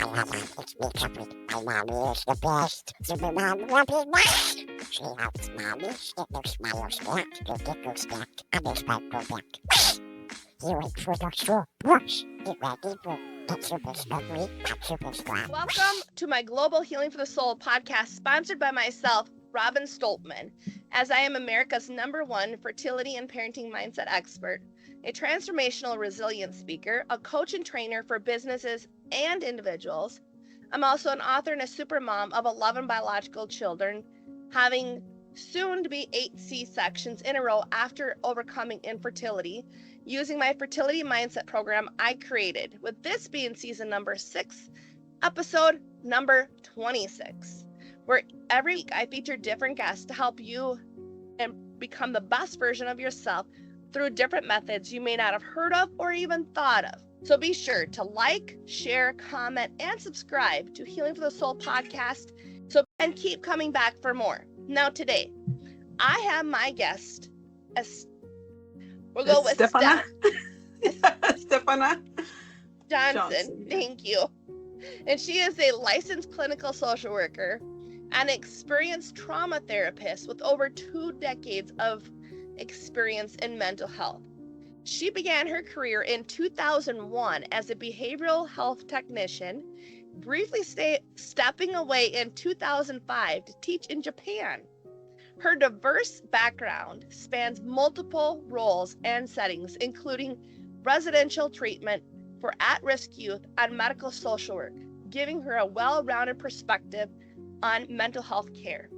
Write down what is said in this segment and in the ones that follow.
It's me, Capri. My mommy is the best. Super mom will be next. She helps mommy get their smiles back. To get those back. And they sparkle back. You wait for the show. Brush. Get ready for that super slippery. That super slap. Welcome to my Global Healing for the Soul podcast, sponsored by myself, Robin Stoltman, as I am America's #1 fertility and parenting mindset expert, a transformational resilience speaker, a coach and trainer for businesses and individuals. I'm also an author and a super mom of 11 biological children, having soon to be 8 C-sections in a row after overcoming infertility, using my fertility mindset program I created, with this being season number 6, episode number 26, where every week I feature different guests to help you and become the best version of yourself through different methods you may not have heard of or even thought of. So be sure to like, share, comment, and subscribe to Healing for the Soul podcast, and keep coming back for more. Now today, I have my guest, we'll go with Estefana. Estefana Johnson. Thank you. And she is a licensed clinical social worker, an experienced trauma therapist with over 2 decades of experience in mental health. She began her career in 2001 as a behavioral health technician, briefly stepping away in 2005 to teach in Japan. Her diverse background spans multiple roles and settings, including residential treatment for at-risk youth and medical social work, giving her a well-rounded perspective on mental health care.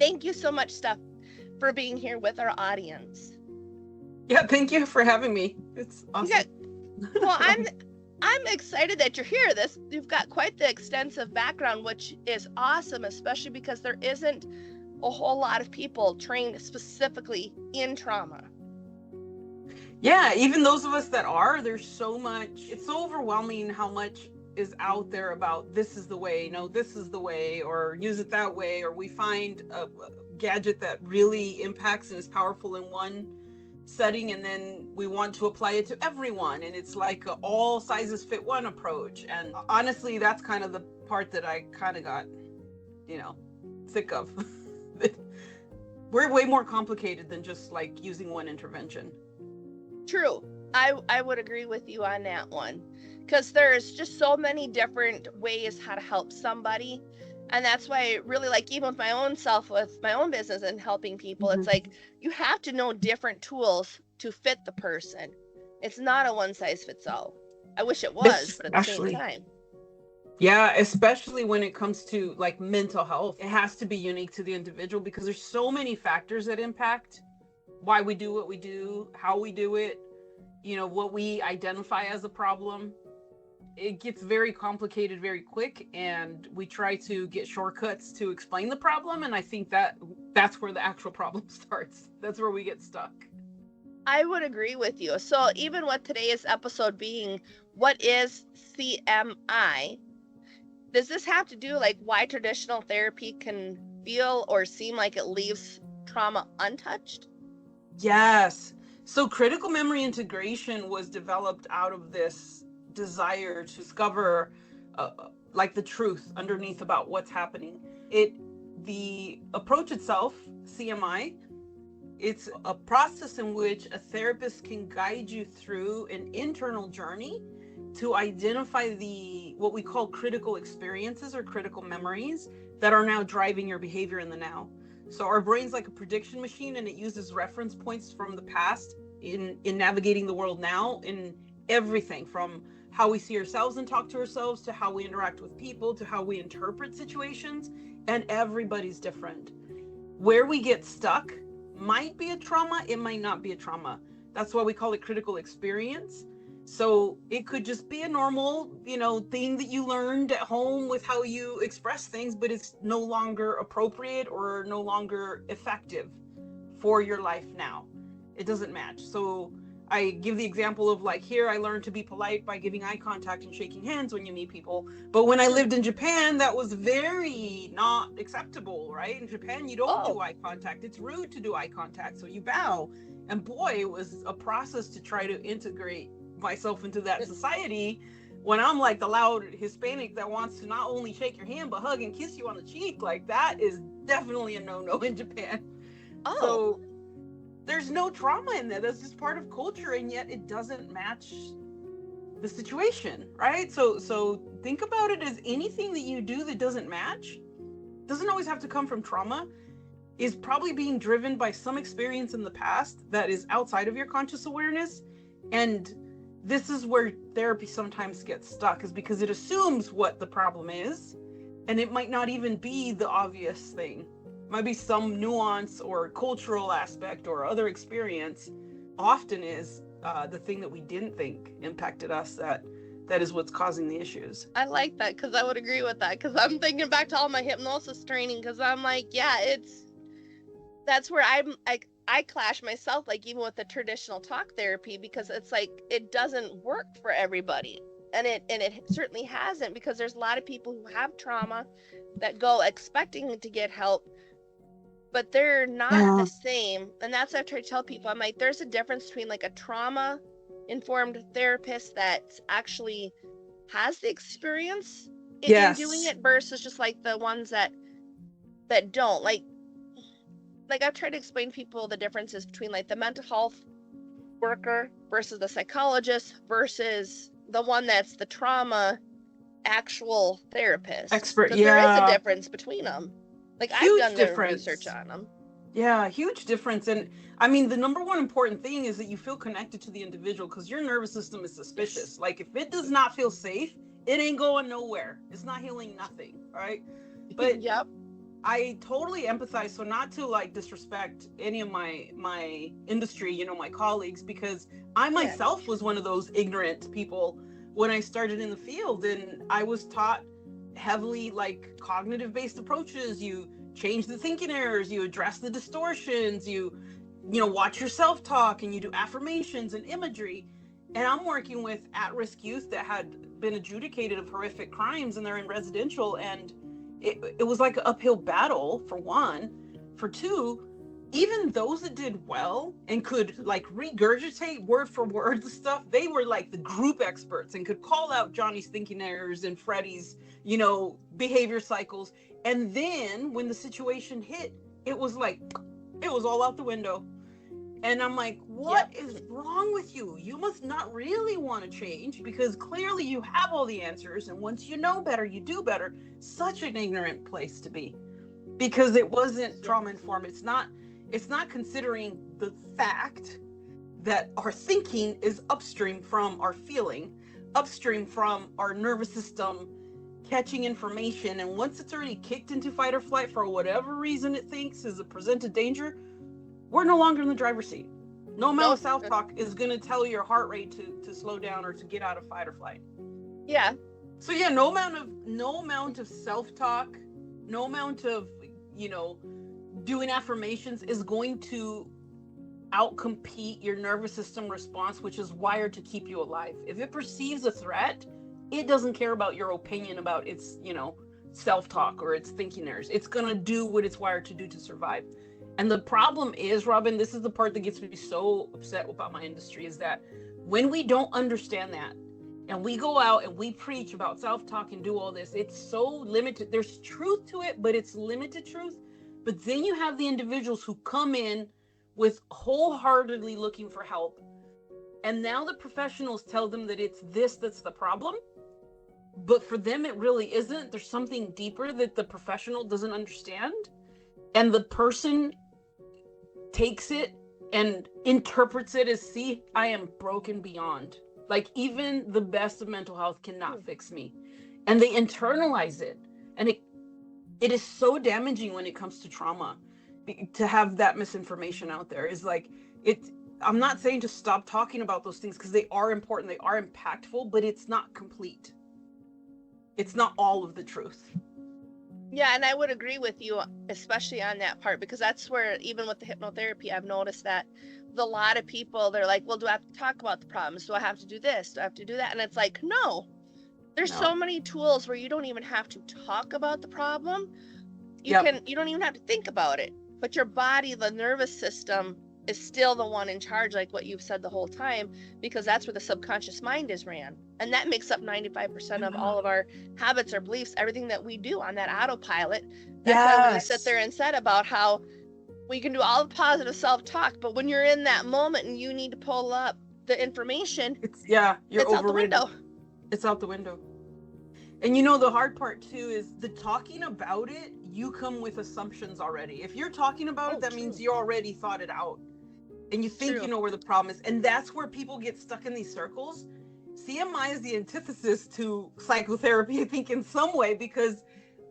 Thank you so much, Steph, for being here with our audience. Yeah, thank you for having me. It's awesome. Okay. Well, I'm excited that you're here. You've got quite the extensive background, which is awesome, especially because there isn't a whole lot of people trained specifically in trauma. Yeah, even those of us that are, there's so much. It's so overwhelming how much is out there about this is the way, no, this is the way, or use it that way, or we find a gadget that really impacts and is powerful in one setting, and then we want to apply it to everyone, and it's like a all sizes fit one approach. And honestly, that's kind of the part that I kind of got, sick of. We're way more complicated than just like using one intervention. True. I would agree with you on that one, because there's just so many different ways how to help somebody. And that's why I really like, even with my own self, with my own business and helping people, It's like you have to know different tools to fit the person. It's not a one size fits all. I wish it was, but at the same time. Yeah, especially when it comes to like mental health, it has to be unique to the individual, because there's so many factors that impact why we do what we do, how we do it, what we identify as a problem. It gets very complicated very quick, and we try to get shortcuts to explain the problem, and I think that's where the actual problem starts. That's where we get stuck. I would agree with you. So even with today's episode being, what is CMI? Does this have to do like why traditional therapy can feel or seem like it leaves trauma untouched? Yes. So critical memory integration was developed out of this desire to discover like the truth underneath about what's happening. The approach itself, CMI, it's a process in which a therapist can guide you through an internal journey to identify what we call critical experiences or critical memories that are now driving your behavior in the now. So our brain's like a prediction machine, and it uses reference points from the past in navigating the world now, in everything from how we see ourselves and talk to ourselves, to how we interact with people, to how we interpret situations, and everybody's different. Where we get stuck might be a trauma, it might not be a trauma. That's why we call it critical experience. So it could just be a normal, thing that you learned at home with how you express things, but it's no longer appropriate or no longer effective for your life now. It doesn't match. So I give the example of like, here I learned to be polite by giving eye contact and shaking hands when you meet people. But when I lived in Japan, that was very not acceptable, right? In Japan, you don't do eye contact. It's rude to do eye contact. So you bow. And boy, it was a process to try to integrate myself into that society. when I'm like the loud Hispanic that wants to not only shake your hand but hug and kiss you on the cheek, like that is definitely a no-no in Japan. Oh. So there's no trauma in there. That's just part of culture, and yet it doesn't match the situation, right? So think about it as anything that you do that doesn't match, doesn't always have to come from trauma, is probably being driven by some experience in the past that is outside of your conscious awareness. And this is where therapy sometimes gets stuck, is because it assumes what the problem is, and it might not even be the obvious thing. It might be some nuance or cultural aspect or other experience. Often is the thing that we didn't think impacted us that is what's causing the issues. I like that, because I would agree with that, because I'm thinking back to all my hypnosis training, because I'm like, yeah, that's where I'm like, I clash myself, like even with the traditional talk therapy, because it's like it doesn't work for everybody, and it certainly hasn't, because there's a lot of people who have trauma that go expecting to get help, but they're not the same. And that's what I try to tell people. I'm like, there's a difference between like a trauma informed therapist that actually has the experience in doing it versus just like the ones that don't. Like I've tried to explain to people the differences between like the mental health worker versus the psychologist versus the one that's the trauma actual therapist. Expert, because there is a difference between them. Like huge I've done difference. The research on them. Yeah, huge difference. And I mean, the number one important thing is that you feel connected to the individual, because your nervous system is suspicious. Like if it does not feel safe, it ain't going nowhere. It's not healing nothing, right? But Yep. I totally empathize. So not to like disrespect any of my industry, you know, my colleagues, because I myself was one of those ignorant people when I started in the field, and I was taught heavily like cognitive based approaches. You change the thinking errors, you address the distortions, you know, watch your self-talk, and you do affirmations and imagery. And I'm working with at-risk youth that had been adjudicated of horrific crimes, and they're in residential, and it was like an uphill battle, for one. For two, even those that did well and could like regurgitate word for word the stuff, they were like the group experts and could call out Johnny's thinking errors and Freddie's, you know, behavior cycles. And then when the situation hit, it was like, it was all out the window. And I'm like, what is wrong with you? You must not really want to change, because clearly you have all the answers. And once you know better, you do better. Such an ignorant place to be, because it wasn't trauma informed. It's not considering the fact that our thinking is upstream from our feeling, upstream from our nervous system catching information. And once it's already kicked into fight or flight for whatever reason it thinks is a presented danger, we're no longer in the driver's seat. No amount of self-talk is going to tell your heart rate to slow down or to get out of fight or flight. Yeah. So yeah, no amount of self-talk, no amount of, you know, doing affirmations is going to outcompete your nervous system response, which is wired to keep you alive. If it perceives a threat, it doesn't care about your opinion about its, you know, self-talk or its thinking errors. It's going to do what it's wired to do to survive. And the problem is, Robin, this is the part that gets me so upset about my industry, is that when we don't understand that, and we go out and we preach about self-talk and do all this, it's so limited. There's truth to it, but it's limited truth. But then you have the individuals who come in with wholeheartedly looking for help. And now the professionals tell them that it's this that's the problem. But for them, it really isn't. There's something deeper that the professional doesn't understand. And the person takes it and interprets it as, see, I am broken beyond. Like even the best of mental health cannot fix me. And they internalize it. And it is so damaging when it comes to trauma, to have that misinformation out there. Is like, I'm not saying to stop talking about those things, because they are important, they are impactful, but it's not complete. It's not all of the truth. Yeah, and I would agree with you, especially on that part, because that's where, even with the hypnotherapy, I've noticed that with a lot of people, they're like, well, do I have to talk about the problems? Do I have to do this? Do I have to do that? And it's like, no. There's so many tools where you don't even have to talk about the problem. You don't even have to think about it. But your body, the nervous system, is still the one in charge, like what you've said the whole time, because that's where the subconscious mind is ran. And that makes up 95% of all of our habits or beliefs, everything that we do on that autopilot. That's why when you sit there and said about how we can do all the positive self-talk, but when you're in that moment and you need to pull up the information, it's out the window. It's out the window. And the hard part too is the talking about it, you come with assumptions already. If you're talking about it, that means you already thought it out. And you think you know where the problem is. And that's where people get stuck in these circles. CMI is the antithesis to psychotherapy, I think, in some way, because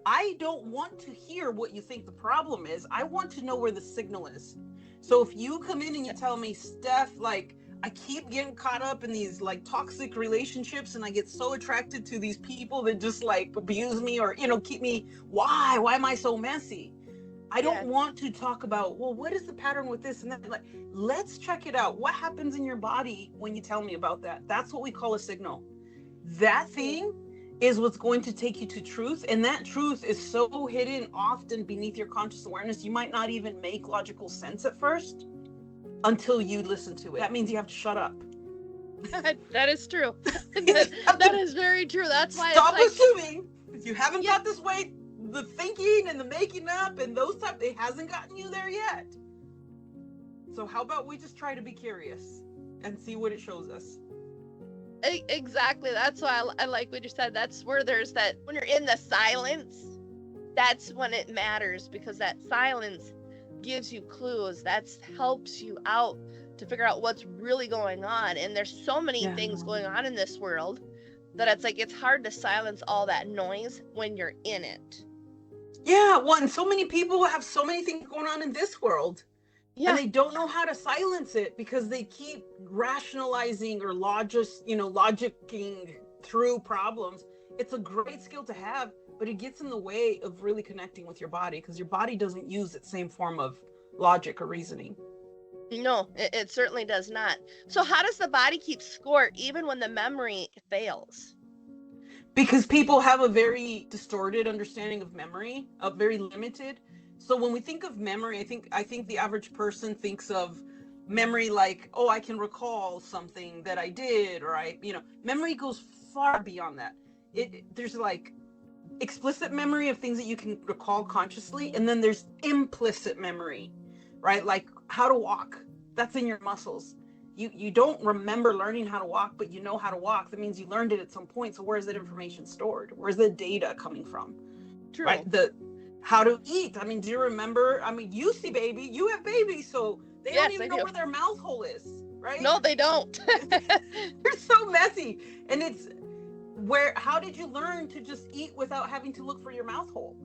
I don't want to hear what you think the problem is. I want to know where the signal is. So if you come in and you tell me, Steph, like, I keep getting caught up in these like toxic relationships and I get so attracted to these people that just like abuse me or, keep me. Why am I so messy? I don't want to talk about, well, what is the pattern with this and that? Like, let's check it out. What happens in your body when you tell me about that? That's what we call a signal. That thing is what's going to take you to truth. And that truth is so hidden often beneath your conscious awareness, you might not even make logical sense at first until you listen to it. That means you have to shut up. That is true. that is very true. That's why stop assuming. If you haven't got this way, the thinking and the making up and those type, it hasn't gotten you there yet. So how about we just try to be curious and see what it shows us? Exactly. That's why I like what you said. That's where there's that, when you're in the silence, that's when it matters, because that silence gives you clues. That helps you out to figure out what's really going on. And there's so many things going on in this world that it's like it's hard to silence all that noise when you're in it. And so many people have so many things going on in this world. And they don't know how to silence it because they keep rationalizing or logicking through problems. It's a great skill to have, but it gets in the way of really connecting with your body because your body doesn't use its same form of logic or reasoning. No, it certainly does not. So how does the body keep score even when the memory fails? Because people have a very distorted understanding of memory, very limited. So when we think of memory, I think the average person thinks of memory like, oh, I can recall something that I did, or memory goes far beyond that. There's like explicit memory of things that you can recall consciously, and then there's implicit memory, right? Like how to walk, that's in your muscles. You don't remember learning how to walk, but you know how to walk. That means you learned it at some point. So where's that information stored? Where's the data coming from? True. Right? How to eat. I mean, do you remember? I mean, you have babies, so they don't even know where their mouth hole is, right? No, they don't. They're so messy. And it's how did you learn to just eat without having to look for your mouth hole?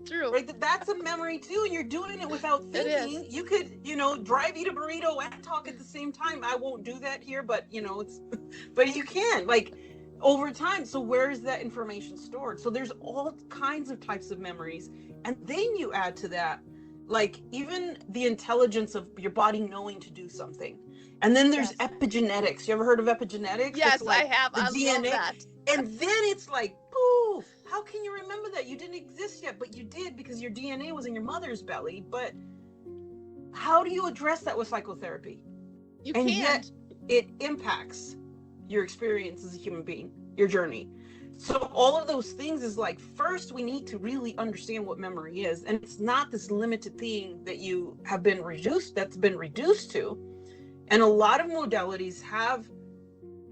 True. Right? That's a memory too, and you're doing it without thinking. You could, drive, eat a burrito, and talk at the same time. I won't do that here, but but you can, like, over time. So where is that information stored? So there's all kinds of types of memories, and then you add to that, like, even the intelligence of your body knowing to do something. And then there's epigenetics. You ever heard of epigenetics? Yes, I have. I DNA. love that. And then it's like, poof, how can you remember that? You didn't exist yet, but you did because your DNA was in your mother's belly. But how do you address that with psychotherapy? You can't. Yet it impacts your experience as a human being, your journey. So all of those things is like, first we need to really understand what memory is. And it's not this limited thing that you have been reduced to. And a lot of modalities have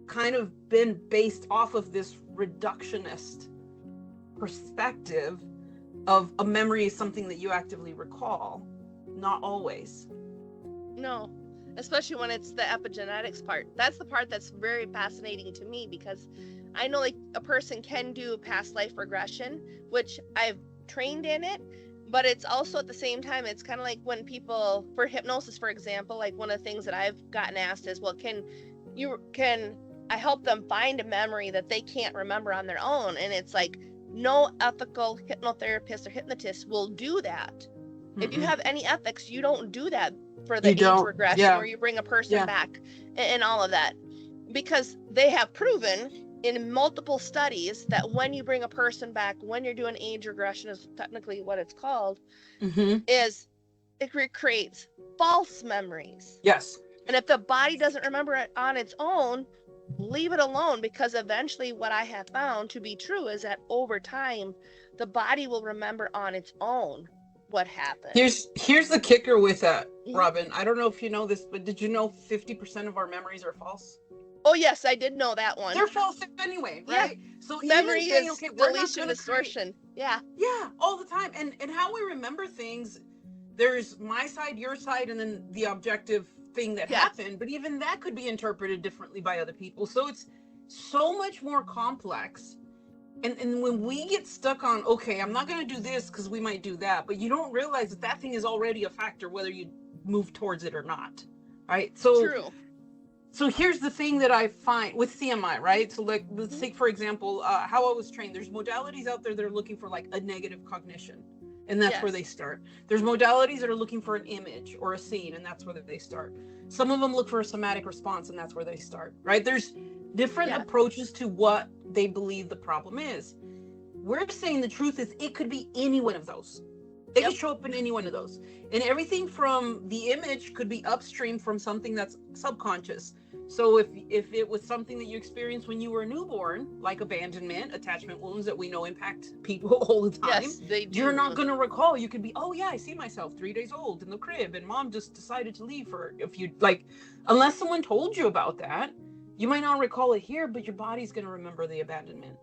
kind of been based off of this reductionist perspective of a memory is something that you actively recall. Not always. No, especially when it's the epigenetics part. That's the part that's very fascinating to me, because I know, like, a person can do past life regression, which I've trained in it, but it's also at the same time, it's kind of like when people, for hypnosis, for example, like one of the things that I've gotten asked is, well, can I help them find a memory that they can't remember on their own? And it's like, no ethical hypnotherapist or hypnotist will do that. Mm-mm. If you have any ethics, you don't do that for the age regression where you bring a person back and all of that, because they have proven in multiple studies that when you bring a person back, when you're doing age regression is technically what it's called, is it creates false memories. Yes. And if the body doesn't remember it on its own, leave it alone, because eventually what I have found to be true is that over time, the body will remember on its own what happened. Here's the kicker with that, Mhm. Robin. I don't know if you know this, but did you know 50% of our memories are false? Oh yes, I did know that one. They're false anyway, Yeah. right? So Memory even saying, is okay, we're not deletion, going to distortion. Yeah. Yeah, all the time. And how we remember things, there's my side, your side, and then the objective thing that Yes. happened. But even that could be interpreted differently by other people. So it's so much more complex. And when we get stuck on, okay, I'm not going to do this because we might do that, but you don't realize that that thing is already a factor, whether you move towards it or not, right? So True. So here's the thing that I find with CMI, right? So like, let's take, for example, how I was trained. There's modalities out there that are looking for like a negative cognition, and that's where Yes. they start. There's modalities that are looking for an image or a scene, and that's where they start. Some of them look for a somatic response, and that's where they start, right? There's different Yeah. approaches to what they believe the problem is. We're saying the truth is it could be any one of those. It Yep. could show up in any one of those. And everything from the image could be upstream from something that's subconscious. So if it was something that you experienced when you were a newborn, like abandonment, attachment wounds that we know impact people all the time, Yes, they do. you're not going to recall. You could be, oh yeah, I see myself 3 days old in the crib and mom just decided to leave for a few, like, unless someone told you about that, you might not recall it here, but your body's going to remember the abandonment,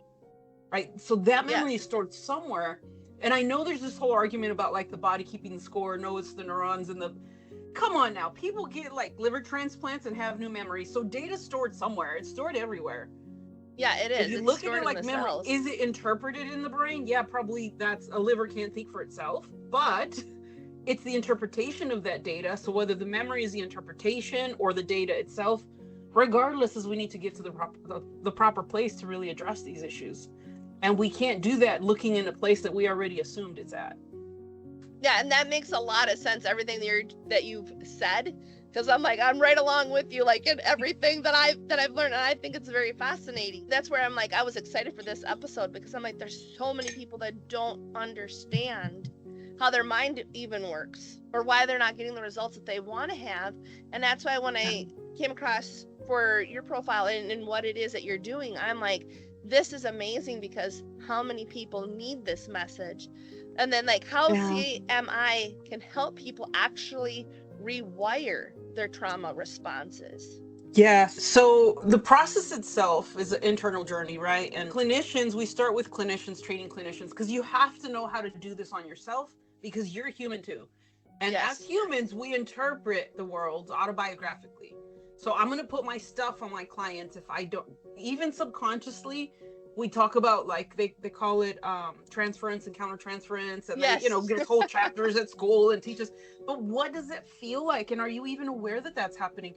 right? So that memory is stored somewhere. And I know there's this whole argument about like the body keeping the score. No, it's the neurons and the, come on now, people get like liver transplants and have new memories. So data's stored somewhere. It's stored everywhere. Yeah, it is. If you It's look at stored it in like the memory, cells. is it interpreted in the brain? Yeah, probably. That's a liver can't think for itself, but it's the interpretation of that data. So whether the memory is the interpretation or the data itself, regardless, is we need to get to the proper place to really address these issues. And we can't do that looking in a place that we already assumed it's at. Yeah, and that makes a lot of sense, everything that you've said, because I'm like, I'm right along with you, like in everything that I've learned, and I think it's very fascinating. That's where I'm like, I was excited for this episode, because I'm like, there's so many people that don't understand how their mind even works, or why they're not getting the results that they want to have. And that's why when I came across for your profile and what it is that you're doing, I'm like, this is amazing, because how many people need this message? And then like how CMI can help people actually rewire their trauma responses. Yeah. So the process itself is an internal journey, right? And clinicians, we start with clinicians training clinicians, because you have to know how to do this on yourself, because you're human too. And as humans, we interpret the world autobiographically. So I'm going to put my stuff on my clients if I don't, even subconsciously. We talk about like they call it transference and countertransference, and they get whole chapters at school and teach us. But what does it feel like? And are you even aware that that's happening?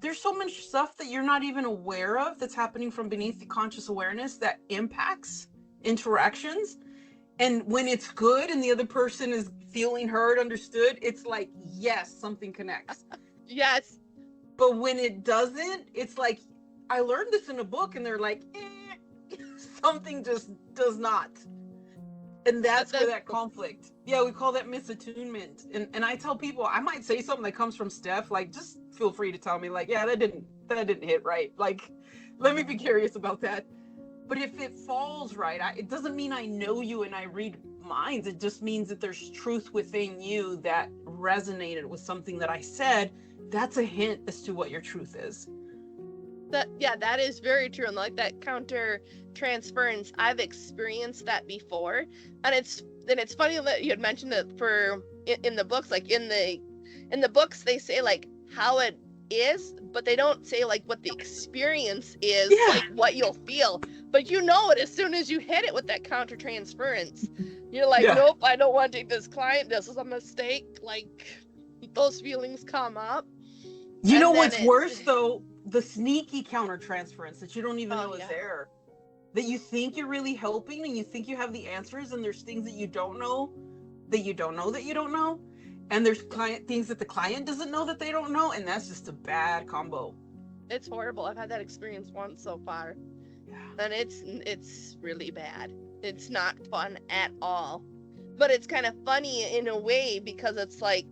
There's so much stuff that you're not even aware of that's happening from beneath the conscious awareness that impacts interactions. And when it's good and the other person is feeling heard, understood, it's like, yes, something connects. Yes. But when it doesn't, it's like, I learned this in a book, and they're like, something just does not. And that's where that conflict. Yeah, we call that misattunement. And I tell people, I might say something that comes from Steph, like, just feel free to tell me, like, yeah, that didn't hit right. Like, let me be curious about that. But if it falls right, it doesn't mean I know you and I read minds. It just means that there's truth within you that resonated with something that I said. That's a hint as to what your truth is. That is very true. And like that counter transference, I've experienced that before. And it's funny that you had mentioned that in the books, like in the books, they say like how it is, but they don't say like what the experience is, like what you'll feel. But you know it as soon as you hit it with that counter transference. You're like, nope, I don't want to take this client. This is a mistake. Like those feelings come up. You know what's worse though? The sneaky countertransference that you don't even know is there. That you think you're really helping and you think you have the answers, and there's things that you don't know that you don't know that you don't know. And there's things that the client doesn't know that they don't know, and that's just a bad combo. It's horrible. I've had that experience once so far. And it's really bad. It's not fun at all. but it's kind of funny in a way because it's like,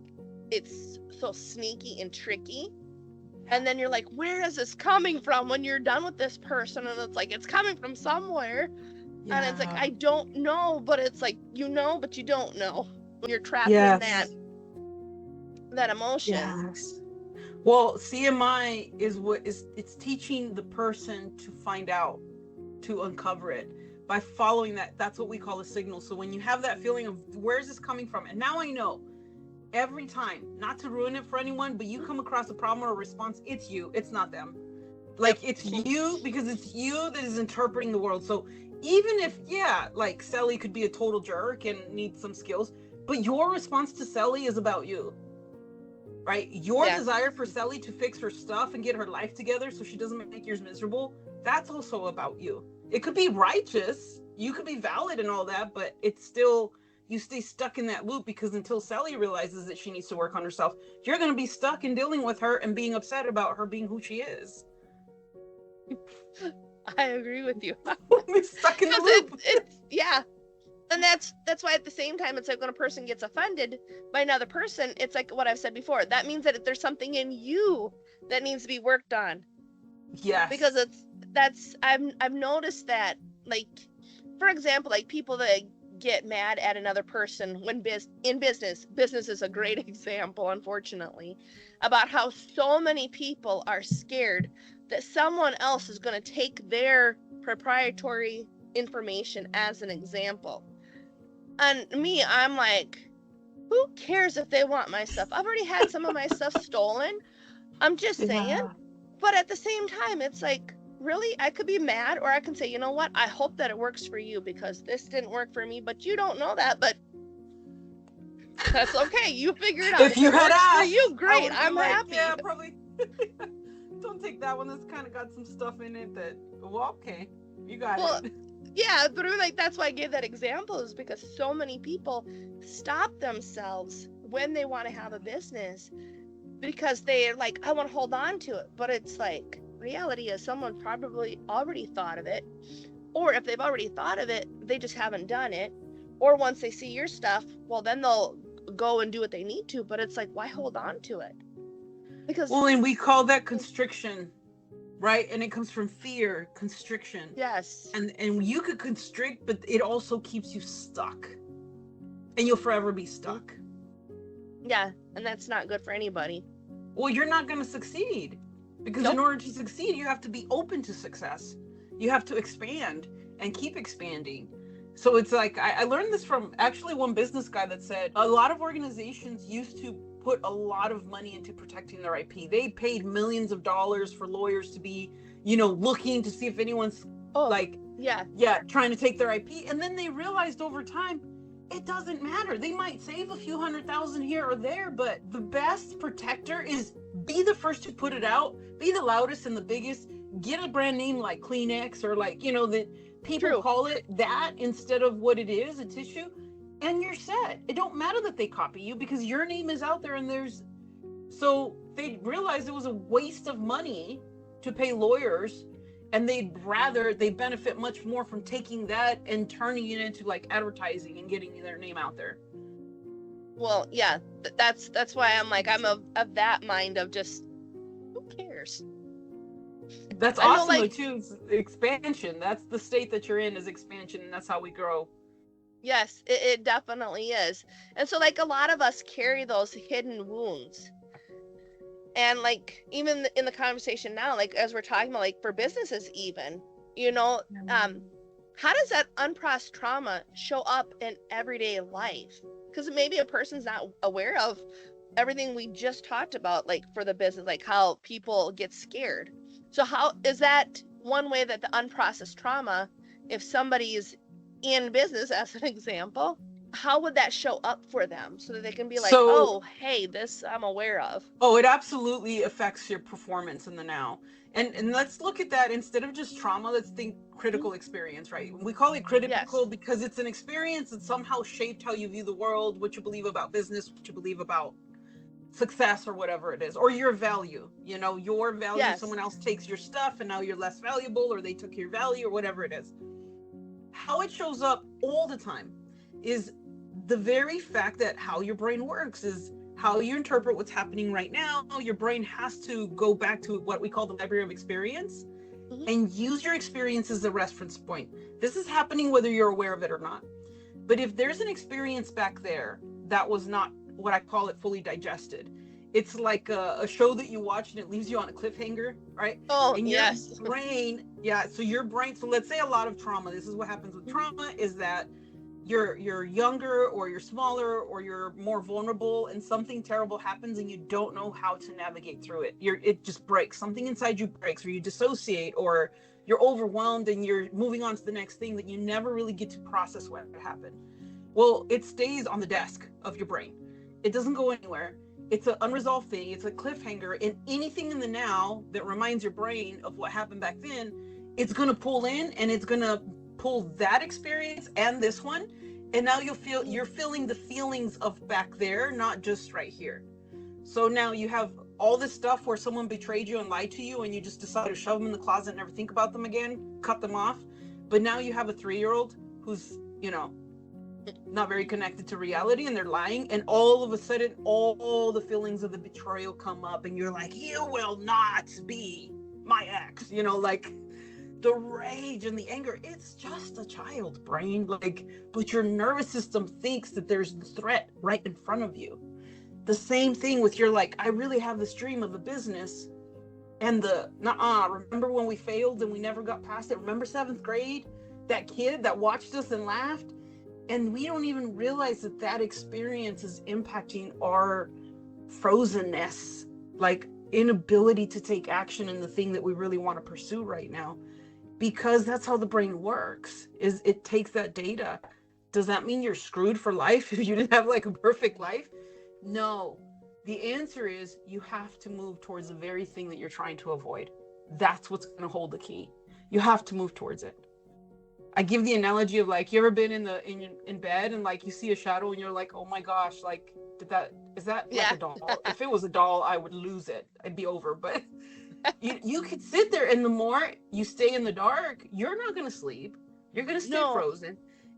it's so sneaky and tricky. And then you're like, where is this coming from when you're done with this person? And it's like, it's coming from somewhere. Yeah. And it's like, I don't know, but it's like, you know, but you don't know. You're trapped Yes. in that emotion. Yes. Well, CMI is it's teaching the person to find out, to uncover it by following that. That's what we call a signal. So when you have that feeling of where's this coming from? And now I know every time, not to ruin it for anyone, but you come across a problem or a response, it's you, it's not them. Like it's you, because it's you that is interpreting the world. So even if, yeah, like Sally could be a total jerk and need some skills, but your response to Sally is about you. Right? Your desire for Sally to fix her stuff and get her life together so she doesn't make yours miserable, that's also about you. It could be righteous, you could be valid and all that, but it's still, you stay stuck in that loop because until Sally realizes that she needs to work on herself, you're going to be stuck in dealing with her and being upset about her being who she is. I agree with you. We're stuck in the loop. Yeah. And that's why at the same time, it's like when a person gets offended by another person, it's like what I've said before. That means that there's something in you that needs to be worked on. Yes. Because I've noticed that, like, for example, like people that get mad at another person when in business is a great example, unfortunately, about how so many people are scared that someone else is going to take their proprietary information as an example. And me, I'm like, who cares if they want my stuff? I've already had some of my stuff stolen. I'm just saying. Yeah. But at the same time, it's like, really? I could be mad, or I can say, you know what? I hope that it works for you because this didn't work for me, but you don't know that. But that's okay. You figure it out. If you had asked, for you, great. I'm like, happy. Yeah, probably. Don't take that one. That's kind of got some stuff in it that, well, okay, you got it. Yeah, but I'm like, that's why I gave that example, is because so many people stop themselves when they want to have a business because they're like, I want to hold on to it. But it's like, reality is someone probably already thought of it. Or if they've already thought of it, they just haven't done it. Or once they see your stuff, well, then they'll go and do what they need to. But it's like, why hold on to it? Because, well, and we call that constriction. Right? And it comes from fear, constriction. Yes. And you could constrict, but it also keeps you stuck. And you'll forever be stuck. Yeah, and that's not good for anybody. Well, you're not going to succeed. Because in order to succeed, you have to be open to success. You have to expand and keep expanding. So it's like, I learned this from actually one business guy that said, a lot of organizations used to put a lot of money into protecting their IP. They paid millions of dollars for lawyers to be, looking to see if anyone's trying to take their IP. And then they realized over time, it doesn't matter. They might save a few $100,000 here or there, but the best protector is be the first to put it out, be the loudest and the biggest, get a brand name like Kleenex or like, that people call it that instead of what it is, a tissue. And you're set. It don't matter that they copy you because your name is out there so they realized it was a waste of money to pay lawyers, and they benefit much more from taking that and turning it into like advertising and getting their name out there. Well, yeah, that's why I'm like, I'm of that mind of just, who cares? That's awesome too. Expansion. That's the state that you're in, is expansion, and that's how we grow. Yes, it definitely is. And so like a lot of us carry those hidden wounds. And like even in the conversation now, like as we're talking about, like for businesses even, how does that unprocessed trauma show up in everyday life? Because maybe a person's not aware of everything we just talked about, like for the business, like how people get scared. So how is that one way that the unprocessed trauma, if somebody is in business as an example, how would that show up for them so that they can be like, oh, hey, this I'm aware of? Oh, it absolutely affects your performance in the now. And let's look at that instead of just trauma. Let's think critical experience, right? We call it critical because it's an experience that somehow shaped how you view the world, what you believe about business, what you believe about success or whatever it is, or your value, your value. Someone else takes your stuff and now you're less valuable, or they took your value, or whatever it is. How it shows up all the time is the very fact that how your brain works is how you interpret what's happening right now. Your brain has to go back to what we call the library of experience and use your experience as the reference point. This is happening whether you're aware of it or not. But if there's an experience back there that was not what I call it fully digested, it's like a show that you watch and it leaves you on a cliffhanger, right? Oh, and yes. Your brain, so your brain, so let's say a lot of trauma, this is what happens with trauma, is that you're younger or you're smaller or you're more vulnerable and something terrible happens and you don't know how to navigate through it. It just breaks. Something inside you breaks, or you dissociate, or you're overwhelmed and you're moving on to the next thing that you never really get to process what happened. Well, it stays on the desk of your brain. It doesn't go anywhere. It's an unresolved thing. It's a cliffhanger, and anything in the now that reminds your brain of what happened back then, it's going to pull in, and it's going to pull that experience and this one, and now you're feeling the feelings of back there, not just right here. So now you have all this stuff where someone betrayed you and lied to you, and you just decide to shove them in the closet and never think about them again, cut them off. But now you have a 3-year-old who's, not very connected to reality, and they're lying, and all of a sudden all the feelings of the betrayal come up, and you're like, you will not be my ex, like the rage and the anger. It's just a child's brain, but your nervous system thinks that there's the threat right in front of you. The same thing with I really have this dream of a business, and remember when we failed and we never got past it? Remember 7th grade, that kid that watched us and laughed? And we don't even realize that experience is impacting our frozenness, inability to take action in the thing that we really want to pursue right now. Because that's how the brain works, is it takes that data. Does that mean you're screwed for life if you didn't have a perfect life? No. The answer is you have to move towards the very thing that you're trying to avoid. That's what's going to hold the key. You have to move towards it. I give the analogy of you ever been in bed and you see a shadow and you're like, oh my gosh, is that a doll? If it was a doll, I would lose it. I'd be over. But you could sit there, and the more you stay in the dark, you're not going to sleep. You're going to stay frozen,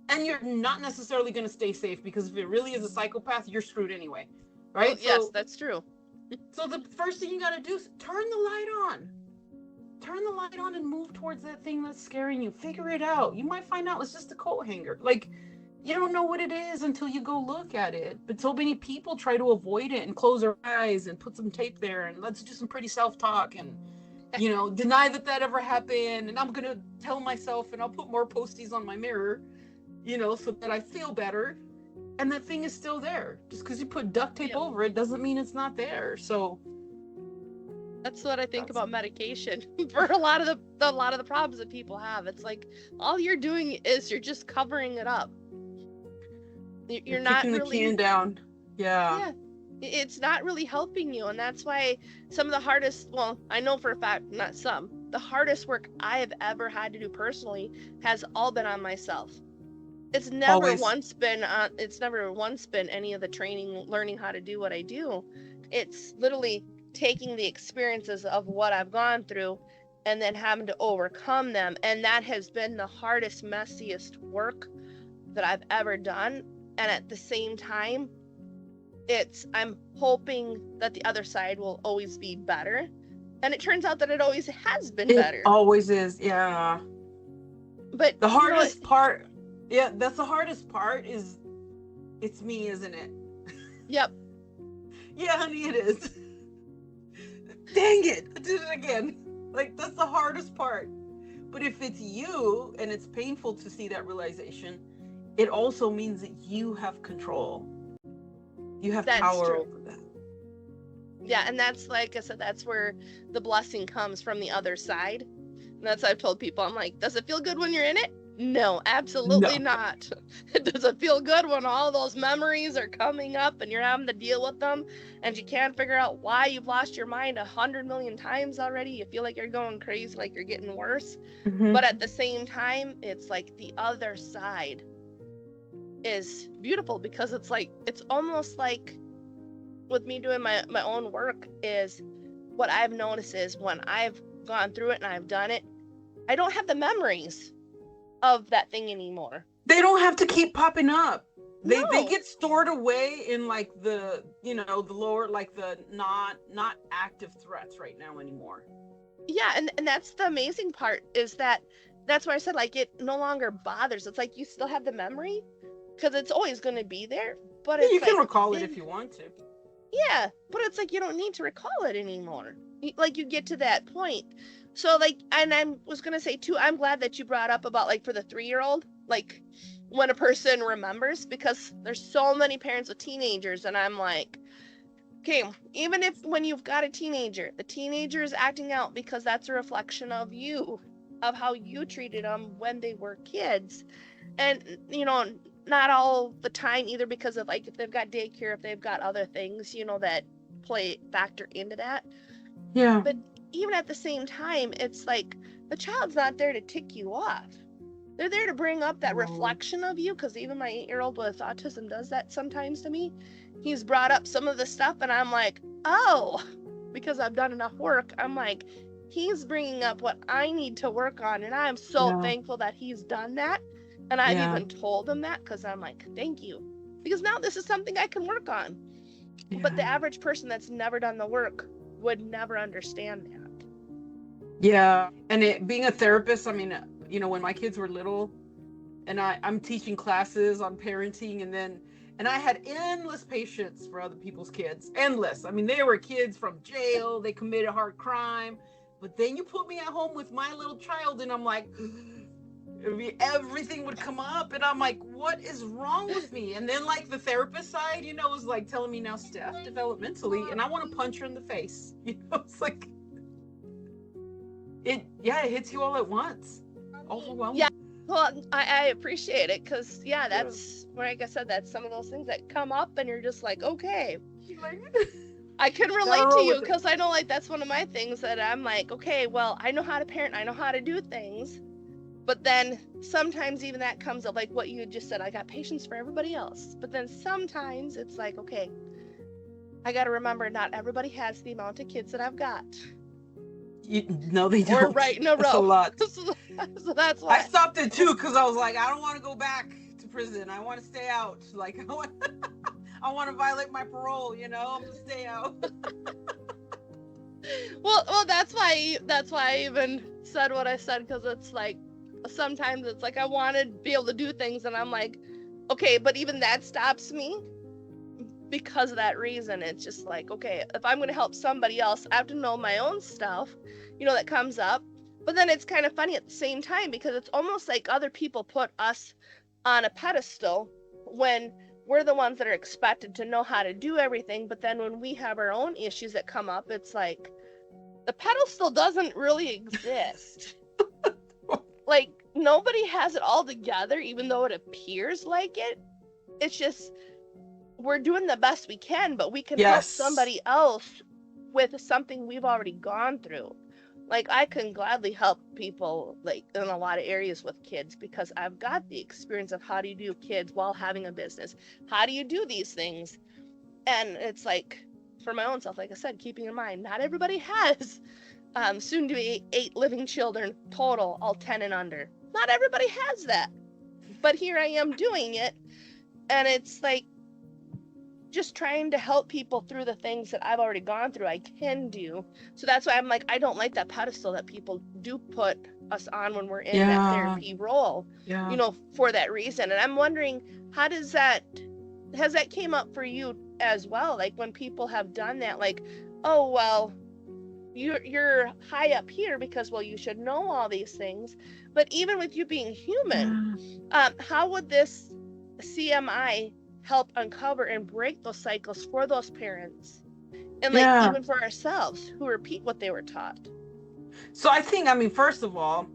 and you're not necessarily going to stay safe, because if it really is a psychopath, you're screwed anyway, right? Yes, that's true. So the first thing you got to do is turn the light on. Turn the light on and move towards that thing that's scaring you. Figure it out. You might find out it's just a coat hanger. You don't know what it is until you go look at it. But so many people try to avoid it and close their eyes and put some tape there and let's do some pretty self-talk and, deny that ever happened. And I'm going to tell myself, and I'll put more posties on my mirror, so that I feel better. And that thing is still there. Just because you put duct tape over it doesn't mean it's not there. So that's what I think about medication for a lot of the problems that people have. It's all you're doing is you're just covering it up. You're not kicking really the can down. Yeah. It's not really helping you, and that's why some of the hardest, well, I know for a fact, not some, the hardest work I have ever had to do personally has all been on myself. It's never once been any of the training, learning how to do what I do. It's literally taking the experiences of what I've gone through and then having to overcome them. And that has been the hardest, messiest work that I've ever done. And at the same time, I'm hoping that the other side will always be better. And it turns out that it always has been better. It always is, yeah. But the hardest part, that's the hardest part is, it's me, isn't it? Yep. Yeah, honey, it is. Dang it, I did it again. That's the hardest part. But if it's you and it's painful to see that realization, it also means that you have control. You have power over that. Yeah, and that's, like I said, that's where the blessing comes from the other side. And that's what I've told people. I'm like, does it feel good when you're in it? No, absolutely not. Does it feel good when all those memories are coming up and you're having to deal with them and you can't figure out why you've lost your mind 100 million times already? You feel like you're going crazy, like you're getting worse. Mm-hmm. But at the same time, it's like the other side is beautiful, because it's almost like with me doing my own work, is what I've noticed is when I've gone through it and I've done it, I don't have the memories of that thing anymore. They don't have to keep popping up. They No. get stored away in like the, you know, the lower, like the not active threats right now anymore. Yeah, and that's the amazing part, is that that's why I said, like, it no longer bothers. It's like you still have the memory because it's always going to be there, but Yeah, you it's can like, recall it if you want to. yeah, but it's like you don't need to recall it anymore. Like, you get to that point. So, like, and I was going to say too, I'm glad that you brought up about, like, for the 3-year-old, like, when a person remembers, because there's so many parents with teenagers, and I'm like, okay, even if when you've got a teenager, the teenager is acting out because that's a reflection of you, of how you treated them when they were kids. And, you know, not all the time either, because of, like, if they've got daycare, if they've got other things, you know, that factor into that. Yeah. But even at the same time, it's like the child's not there to tick you off. They're there to bring up that reflection of you, because even my 8-year-old with autism does that sometimes to me. He's brought up some of the stuff, and I'm like, oh, because I've done enough work, I'm like, he's bringing up what I need to work on, and I'm so thankful that he's done that. And I've even told him that, because I'm like, thank you, because now this is something I can work on. Yeah. But the average person that's never done the work would never understand that. Yeah. And being a therapist, I mean, you know, when my kids were little and I'm teaching classes on parenting, and I had endless patience for other people's kids. Endless. I mean, they were kids from jail, they committed hard crime. But then you put me at home with my little child, and I'm like, everything would come up, and I'm like, what is wrong with me? And then, like, the therapist side, you know, was like telling me, now, Steph, developmentally, and I want to punch her in the face. You know, it's like, it hits you all at once. Overwhelming. Yeah. Well, I appreciate it, because, yeah, that's, like I said, that's some of those things that come up, and you're just like, okay. I can relate to you, because I know, like, that's one of my things that I'm like, okay, well, I know how to parent, I know how to do things, but then sometimes even that comes up, like what you just said, I got patience for everybody else, but then sometimes it's like, okay, I got to remember not everybody has the amount of kids that I've got. No, they don't. Or right in a row. That's a lot. So that's why I stopped it too, because I was like, I don't want to go back to prison. I want to stay out. Like, I want to violate my parole. You know, I'm gonna stay out. Well, that's why I even said what I said, because it's like sometimes it's like I want to be able to do things, and I'm like, okay, but even that stops me. Because of that reason, it's just like, okay, if I'm going to help somebody else, I have to know my own stuff, you know, that comes up. But then it's kind of funny at the same time, because it's almost like other people put us on a pedestal when we're the ones that are expected to know how to do everything. But then when we have our own issues that come up, it's like the pedestal doesn't really exist. Like, nobody has it all together, even though it appears like it. It's just, we're doing the best we can, but we can help somebody else with something we've already gone through. Like, I can gladly help people, like, in a lot of areas with kids, because I've got the experience of how do you do kids while having a business? How do you do these things? And it's like, for my own self, like I said, keeping in mind, not everybody has soon to be 8 living children total, all 10 and under. Not everybody has that. But here I am doing it, and it's like, just trying to help people through the things that I've already gone through, I can do. So that's why I'm like, I don't like that pedestal that people do put us on when we're in that therapy role, you know, for that reason. And I'm wondering, has that came up for you as well? Like, when people have done that, like, oh, well, you're high up here because, well, you should know all these things. But even with you being human, how would this CMI help uncover and break those cycles for those parents, and like even for ourselves who repeat what they were taught? So I think, I mean, first of all,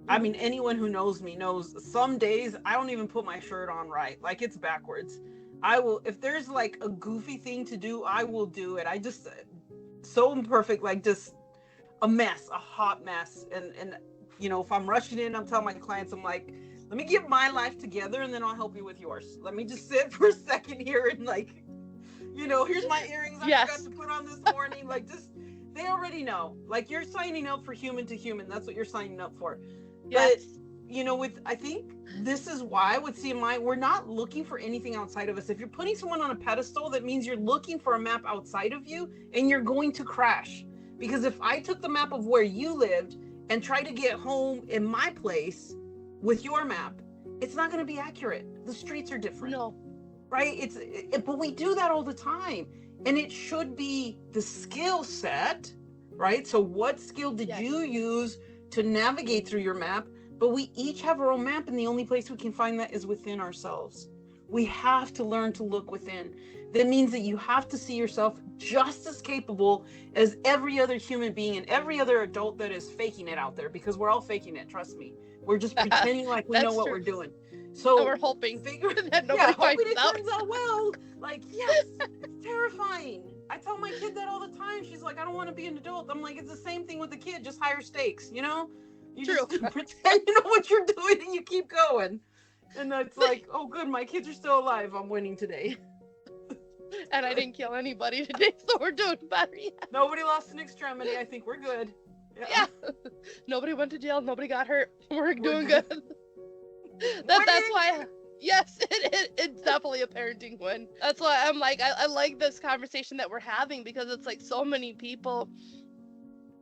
I mean, anyone who knows me knows some days I don't even put my shirt on right, like it's backwards. I will, if there's like a goofy thing to do, I will do it. I just so imperfect, like just a mess, a hot mess. And you know, if I'm rushing in, I'm telling my clients, I'm like, let me get my life together, and then I'll help you with yours. Let me just sit for a second here and, like, you know, here's my earrings I forgot to put on this morning. Like, just, they already know. Like, you're signing up for human to human. That's what you're signing up for. Yes. I think this is why with CMI, we're not looking for anything outside of us. If you're putting someone on a pedestal, that means you're looking for a map outside of you, and you're going to crash. Because if I took the map of where you lived and tried to get home in my place with your map, it's not going to be accurate. The streets are different. No. Right? But we do that all the time. And it should be the skill set, right? So what skill did you use to navigate through your map? But we each have our own map, and the only place we can find that is within ourselves. We have to learn to look within. That means that you have to see yourself just as capable as every other human being and every other adult that is faking it out there, because we're all faking it, trust me. We're just pretending like we know what we're doing. So and we're hoping that nobody finds it out. turns out well. Like, yes, it's terrifying. I tell my kid that all the time. She's like, I don't want to be an adult. I'm like, it's the same thing with the kid, just higher stakes, you know? You True. just pretend you know what you're doing and you keep going. And it's like, oh good, my kids are still alive. I'm winning today. And I didn't kill anybody today, so we're doing better. Yeah. Nobody lost an extremity. I think we're good. Yeah. Nobody went to jail. Nobody got hurt. We're doing good. That's why. Yes, it's definitely a parenting win. That's why I'm like, I like this conversation that we're having, because it's like so many people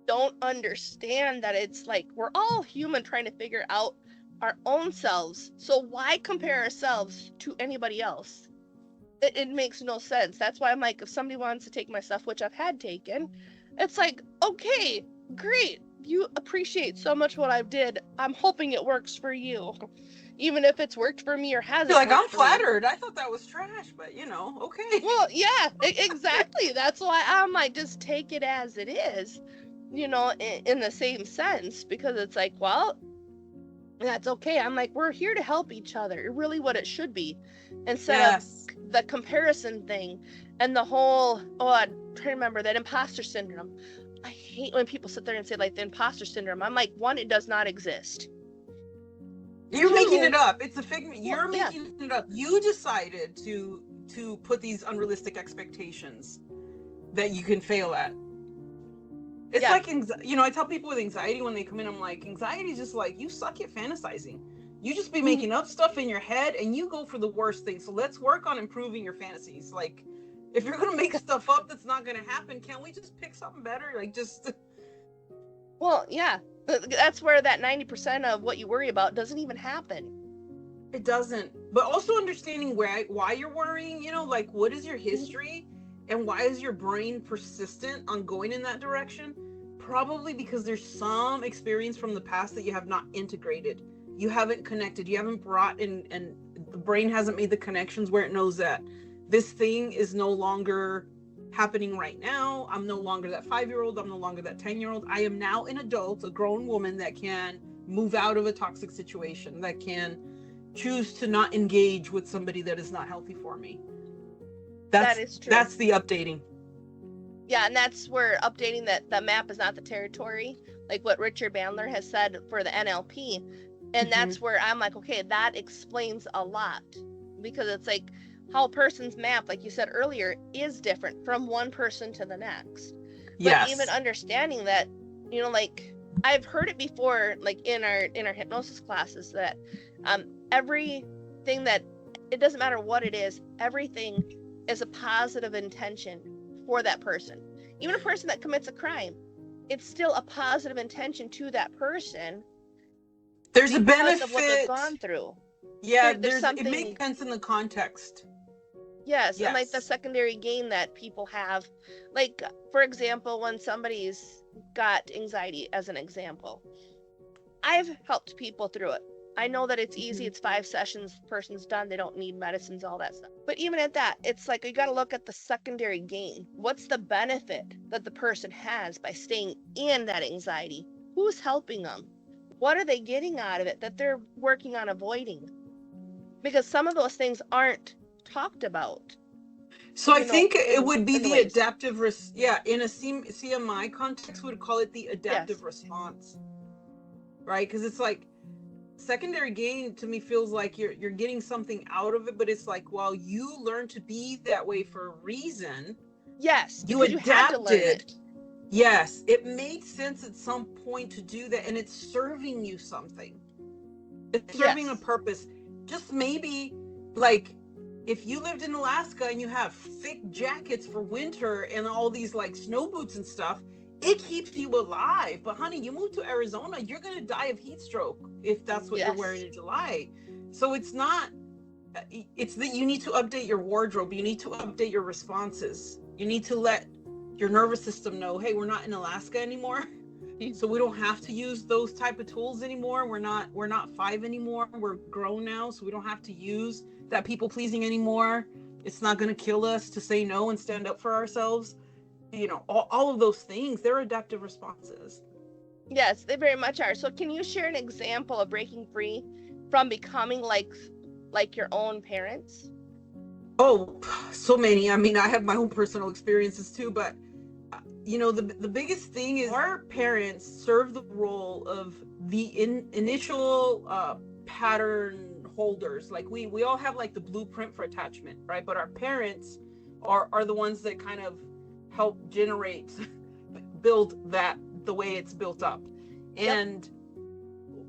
don't understand that it's like we're all human trying to figure out our own selves. So why compare ourselves to anybody else? It makes no sense. That's why I'm like, if somebody wants to take my stuff, which I've had taken, it's like, okay, great. You appreciate so much what I did. I'm hoping it works for you. Even if it's worked for me or hasn't. You're like, I'm flattered. I thought that was trash, but okay. Well, yeah, exactly. That's why I'm like, just take it as it is, in the same sense, because it's like, well, that's okay. I'm like, we're here to help each other. Really what it should be. Instead of the comparison thing and the whole, I'm trying to remember that imposter syndrome. I hate when people sit there and say like the imposter syndrome. I'm like, one, it does not exist. You're making it up. It's a figment. You're making it up. You decided to put these unrealistic expectations that you can fail at. It's like, I tell people with anxiety when they come in, I'm like, anxiety is just like, you suck at fantasizing. You just be making up stuff in your head and you go for the worst thing. So let's work on improving your fantasies. Like, if you're going to make stuff up that's not going to happen, can't we just pick something better? Like, just... Well, yeah. That's where that 90% of what you worry about doesn't even happen. It doesn't. But also understanding why you're worrying, like, what is your history and why is your brain persistent on going in that direction? Probably because there's some experience from the past that you have not integrated. You haven't connected. You haven't brought in, and the brain hasn't made the connections where it knows that this thing is no longer happening right now. I'm no longer that 5-year-old. I'm no longer that 10-year-old. I am now an adult, a grown woman that can move out of a toxic situation, that can choose to not engage with somebody that is not healthy for me. That is true. That's the updating. Yeah, and that's where updating that the map is not the territory, like what Richard Bandler has said for the NLP. And that's where I'm like, okay, that explains a lot, because it's like how a person's map, like you said earlier, is different from one person to the next. But even understanding that, like I've heard it before, like in our hypnosis classes, that everything that, it doesn't matter what it is, everything is a positive intention for that person. Even a person that commits a crime, it's still a positive intention to that person. There's a benefit of what they've gone through. Yeah, it makes sense in the context. Yes, and like the secondary gain that people have, like for example, when somebody's got anxiety, as an example, I've helped people through it. I know that it's easy. It's 5 sessions, person's done. They don't need medicines, all that stuff. But even at that, it's like you got to look at the secondary gain. What's the benefit that the person has by staying in that anxiety? Who's helping them? What are they getting out of it that they're working on avoiding? Because some of those things aren't talked about. So I think it would be the adaptive, in a CMI context, we would call it the adaptive response, right? Because it's like, secondary gain to me feels like you're getting something out of it, but it's like, well, you learned to be that way for a reason. Yes, you adapted. You had to learn it. Yes, it made sense at some point to do that, and it's serving you something. It's serving a purpose. Just maybe, like, if you lived in Alaska and you have thick jackets for winter and all these like snow boots and stuff, it keeps you alive. But honey, you move to Arizona, you're going to die of heat stroke if that's what you're wearing in July. So it's not, it's that you need to update your wardrobe. You need to update your responses. You need to let your nervous system know, hey, we're not in Alaska anymore. So we don't have to use those type of tools anymore. We're not 5 anymore. We're grown now, so we don't have to use that people pleasing anymore. It's not going to kill us to say no and stand up for ourselves. You know, all of those things, they're adaptive responses. Yes, they very much are. So can you share an example of breaking free from becoming like your own parents? Oh, so many. I mean, I have my own personal experiences too, but you know, the biggest thing is our parents serve the role of the initial pattern holders. Like we all have like the blueprint for attachment, right? But our parents are the ones that kind of help build that the way it's built up. And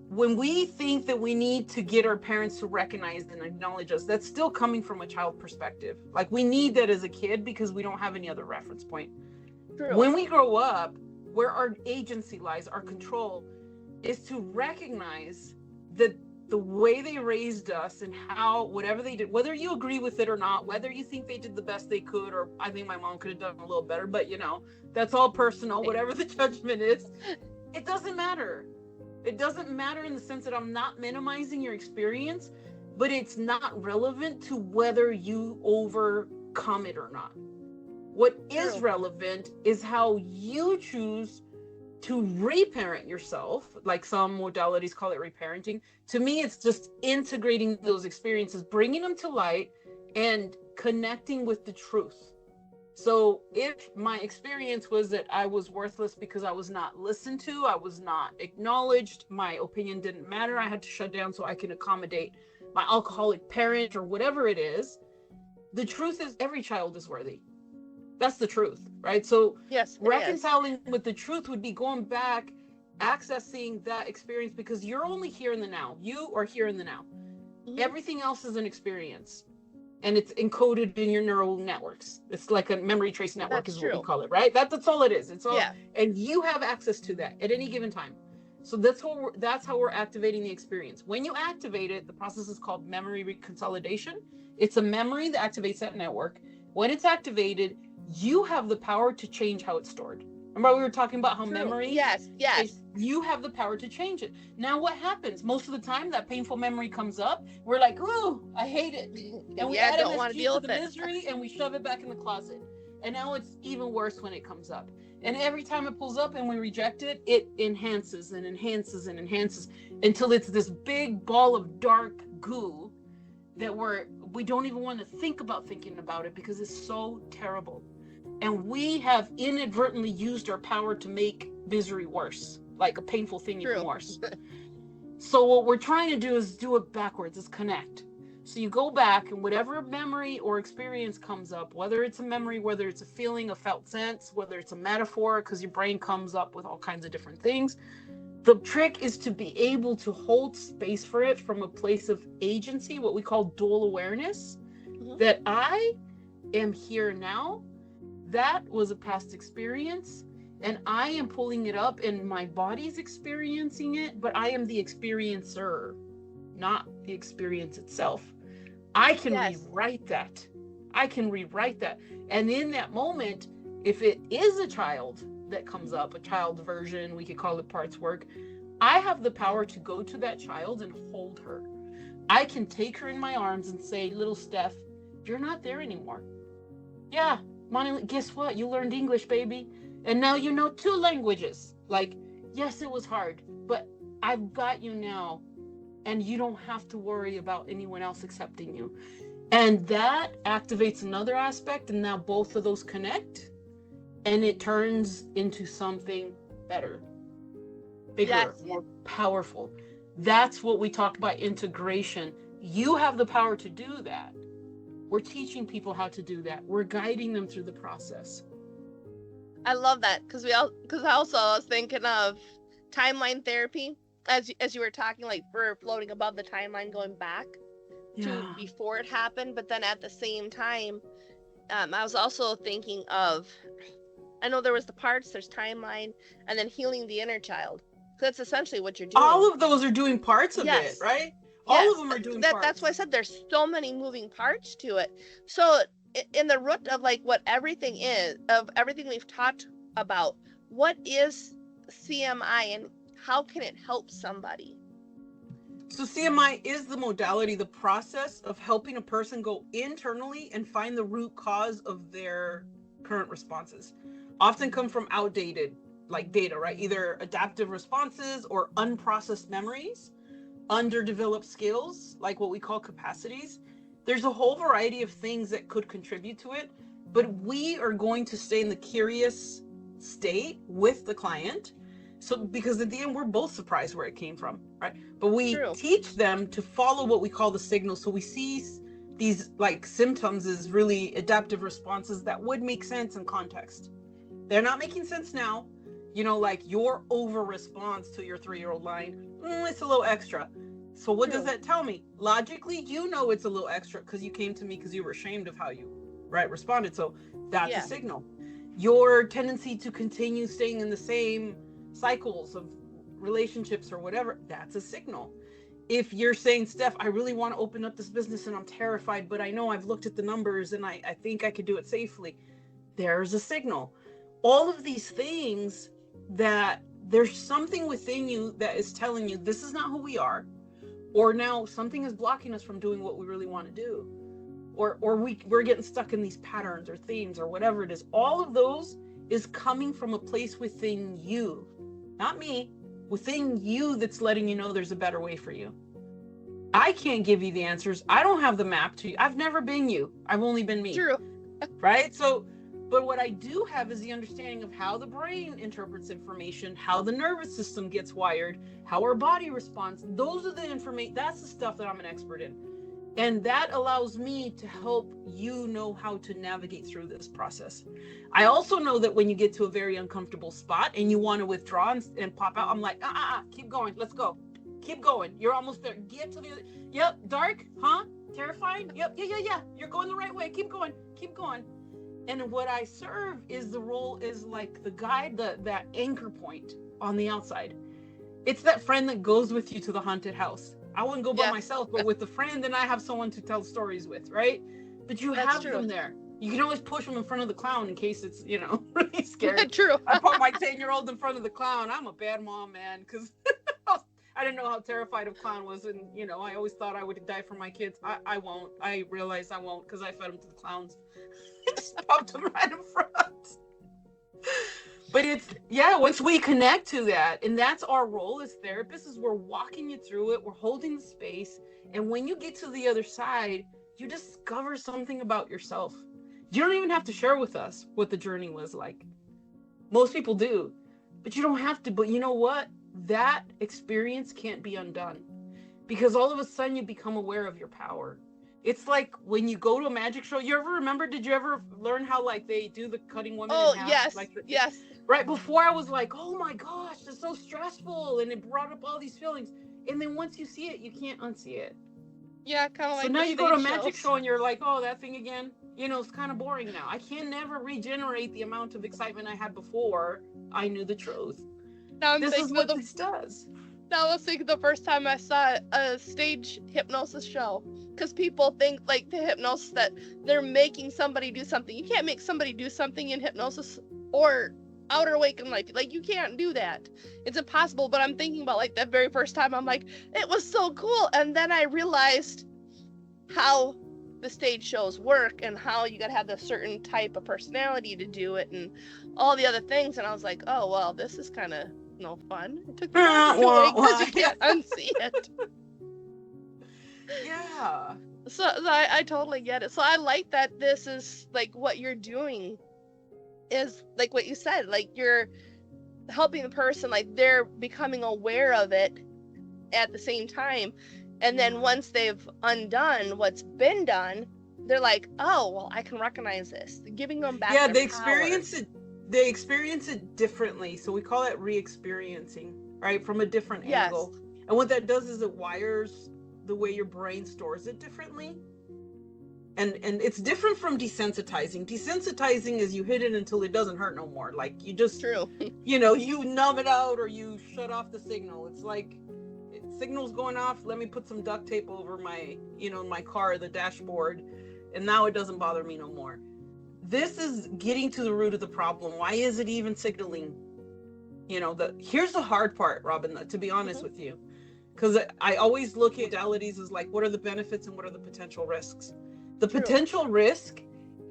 when we think that we need to get our parents to recognize and acknowledge us, that's still coming from a child perspective. Like we need that as a kid because we don't have any other reference point. True. When we grow up, where our agency lies, our control, is to recognize that the way they raised us and how whatever they did, whether you agree with it or not, whether you think they did the best they could, or I think my mom could have done a little better, but you know, that's all personal, whatever the judgment is, it doesn't matter. It doesn't matter in the sense that I'm not minimizing your experience, but it's not relevant to whether you overcome it or not. What is relevant is how you choose to reparent yourself, like some modalities call it reparenting. To me, it's just integrating those experiences, bringing them to light, and connecting with the truth. So if my experience was that I was worthless because I was not listened to, I was not acknowledged, my opinion didn't matter, I had to shut down so I can accommodate my alcoholic parent or whatever it is, the truth is every child is worthy. That's the truth, right? So reconciling with the truth would be going back, accessing that experience, because you're only here in the now. You are here in the now. Mm-hmm. Everything else is an experience, and it's encoded in your neural networks. It's like a memory trace network is what we call it, right? That's all it is. It's all, and you have access to that at any given time. So that's how we're activating the experience. When you activate it, the process is called memory reconsolidation. It's a memory that activates that network. When it's activated, you have the power to change how it's stored. Remember we were talking about how memory? Yes. You have the power to change it. Now what happens? Most of the time that painful memory comes up. We're like, ooh, I hate it. And we add don't want to deal with the misery and we shove it back in the closet. And now it's even worse when it comes up. And every time it pulls up and we reject it, it enhances and enhances and enhances until it's this big ball of dark goo that we don't even want to think about thinking about it because it's so terrible. And we have inadvertently used our power to make misery worse, like a painful thing even worse. So what we're trying to do is do it backwards, is connect. So you go back and whatever memory or experience comes up, whether it's a memory, whether it's a feeling, a felt sense, whether it's a metaphor, because your brain comes up with all kinds of different things. The trick is to be able to hold space for it from a place of agency, what we call dual awareness, that I am here now. That was a past experience, and I am pulling it up, and my body's experiencing it, but I am the experiencer, not the experience itself. I can rewrite that. And in that moment, if it is a child that comes up, a child version, we could call it parts work, I have the power to go to that child and hold her. I can take her in my arms and say, little Steph, you're not there anymore. Yeah, Monty, guess what? You learned English, baby. And now you know 2 languages. Like, yes, it was hard, but I've got you now. And you don't have to worry about anyone else accepting you. And that activates another aspect. And now both of those connect. And it turns into something better, bigger, more powerful. That's what we talk about integration. You have the power to do that. We're teaching people how to do that. We're guiding them through the process. I love that because I also was thinking of timeline therapy. as you were talking, like we're floating above the timeline going back to before it happened, but then at the same time, I was also thinking of, I know there was the parts, there's timeline, and then healing the inner child. So that's essentially what you're doing. All of those are doing parts of it, right? All of them are doing parts. That's why I said there's so many moving parts to it. So in the root of like what everything is, of everything we've talked about, what is CMI and how can it help somebody? So CMI is the modality, the process of helping a person go internally and find the root cause of their current responses. Often come from outdated like data, right? Either adaptive responses or unprocessed memories, underdeveloped skills, like what we call capacities. There's a whole variety of things that could contribute to it, but we are going to stay in the curious state with the client. So, because at the end, we're both surprised where it came from, right? But we teach them to follow what we call the signals. So we see these like symptoms as really adaptive responses that would make sense in context. They're not making sense now. You know, like your over response to your 3-year-old line, it's a little extra. So what does that tell me? Logically, you know it's a little extra because you came to me because you were ashamed of how you responded. So that's a signal. Your tendency to continue staying in the same cycles of relationships or whatever, that's a signal. If you're saying, Steph, I really want to open up this business and I'm terrified, but I know I've looked at the numbers and I think I could do it safely, there's a signal. All of these things that there's something within you that is telling you this is not who we are, or now something is blocking us from doing what we really want to do, or we're getting stuck in these patterns or themes or whatever it is. All of those is coming from a place within you, not me, within you, that's letting you know there's a better way for you. I can't give you the answers. I don't have the map to you. I've never been you. I've only been me. True. Right? So, but what I do have is the understanding of how the brain interprets information, how the nervous system gets wired, how our body responds. Those are the information. That's the stuff that I'm an expert in. And that allows me to help you know how to navigate through this process. I also know that when you get to a very uncomfortable spot and you want to withdraw and pop out, I'm like, keep going. Let's go. Keep going. You're almost there. Get to the other. Yep. Dark. Huh? Terrifying. Yep. Yeah. You're going the right way. Keep going. Keep going. And what I serve is the role is like the guide, that anchor point on the outside. It's that friend that goes with you to the haunted house. I wouldn't go by myself, but with a friend, and I have someone to tell stories with, right? But you have them there. You can always push them in front of the clown in case it's, really scary. True. I put my 10-year-old in front of the clown. I'm a bad mom, man, because I didn't know how terrified of clown was, and I always thought I would die for my kids. I won't. I realized I won't because I fed them to the clowns. Just popped them right in front. But it's, once we connect to that, and that's our role as therapists, is we're walking you through it, we're holding the space, and when you get to the other side, you discover something about yourself. You don't even have to share with us what the journey was like. Most people do, but you don't have to. But you know what? That experience can't be undone, because all of a sudden you become aware of your power. It's like when you go to a magic show. You ever remember? Did you ever learn how like they do the cutting women in half? Yes, like yes. Right before I was like, oh my gosh, it's so stressful, and it brought up all these feelings. And then once you see it, you can't unsee it. Yeah, kind of like. So now you go to a magic show and you're like, oh, that thing again. It's kind of boring now. I can never regenerate the amount of excitement I had before I knew the truth. Now this is what this does. Now I was thinking the first time I saw a stage hypnosis show, because people think like the hypnosis that they're making somebody do something. You can't make somebody do something in hypnosis or outer awakened life. Like, you can't do that. It's impossible. But I'm thinking about like that very first time, I'm like, it was so cool. And then I realized how the stage shows work and how you gotta have a certain type of personality to do it and all the other things. And I was like, oh, well, this is kind of no fun. It took me because you can't unsee it. Yeah. So I totally get it. So I like that this is like what you're doing is like what you said, like you're helping the person, like they're becoming aware of it at the same time. And then once they've undone what's been done, they're like, oh, well, I can recognize this. Giving them back their they power. experience it differently. So we call it re-experiencing, right? From a different Yes. angle. And what that does is it wires the way your brain stores it differently. And it's different from desensitizing. Desensitizing is you hit it until it doesn't hurt no more. Like you just, True. you know, you numb it out or you shut off the signal. It's like signal's going off. Let me put some duct tape over my, you know, my car, the dashboard, and now it doesn't bother me no more. This is getting to the root of the problem. Why is it even signaling? You know, here's the hard part, Robin, to be honest with you, because I always look at modalities as like, what are the benefits and what are the potential risks? The potential risk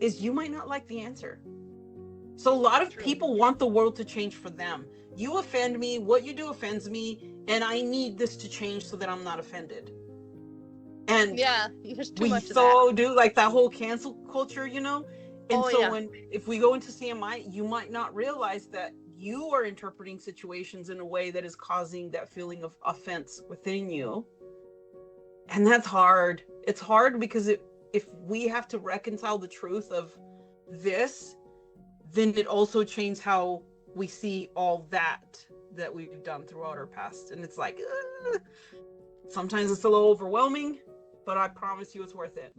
is you might not like the answer. So a lot of people want the world to change for them. You offend me, what you do offends me, and I need this to change so that I'm not offended. And yeah, there's too we much of so that. do like that whole cancel culture, you know? And if we go into CMI, you might not realize that you are interpreting situations in a way that is causing that feeling of offense within you. And that's hard. It's hard because if we have to reconcile the truth of this, then it also changes how we see all that we've done throughout our past. And it's like, sometimes it's a little overwhelming, but I promise you it's worth it.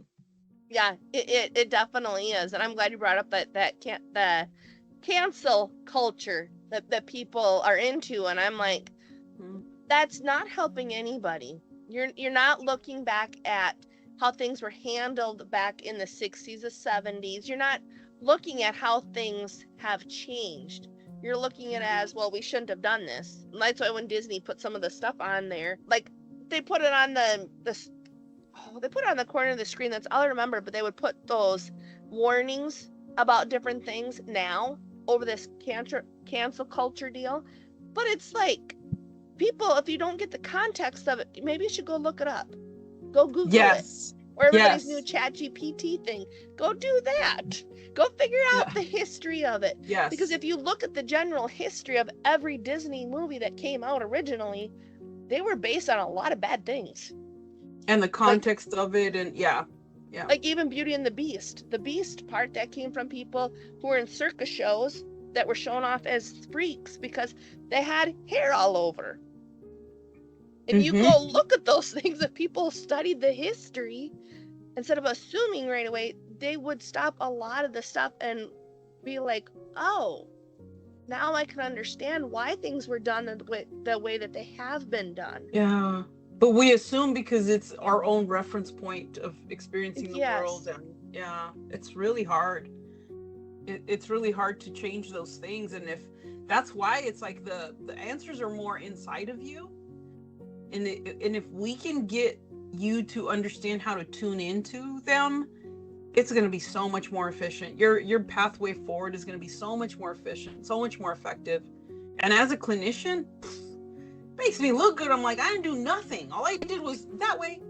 Yeah, it definitely is. And I'm glad you brought up the cancel culture that people are into. And I'm like, that's not helping anybody. You're not looking back at how things were handled back in the 60s, the 70s. You're not looking at how things have changed. You're looking at it as, well, we shouldn't have done this. And that's why when Disney put some of the stuff on there, like they put it on they put it on the corner of the screen. That's all I remember. But they would put those warnings about different things now over this cancel culture deal. But it's like, people, if you don't get the context of it, maybe you should go look it up. Go Google it. Or everybody's new ChatGPT thing. Go do that. Go figure out the history of it. Yes. Because if you look at the general history of every Disney movie that came out originally, they were based on a lot of bad things. And the context of it, and like even Beauty and the Beast part, that came from people who were in circus shows that were shown off as freaks because they had hair all over. And you go look at those things, that people studied the history, instead of assuming right away, they would stop a lot of the stuff and be like, oh, now I can understand why things were done the way that they have been done. Yeah. But we assume because it's our own reference point of experiencing the world. And it's really hard. It's really hard to change those things. And if that's why it's like the answers are more inside of you. And if we can get you to understand how to tune into them, it's going to be so much more efficient. Your pathway forward is going to be so much more efficient, so much more effective. And as a clinician, makes me look good. I'm like, I didn't do nothing. All I did was that way,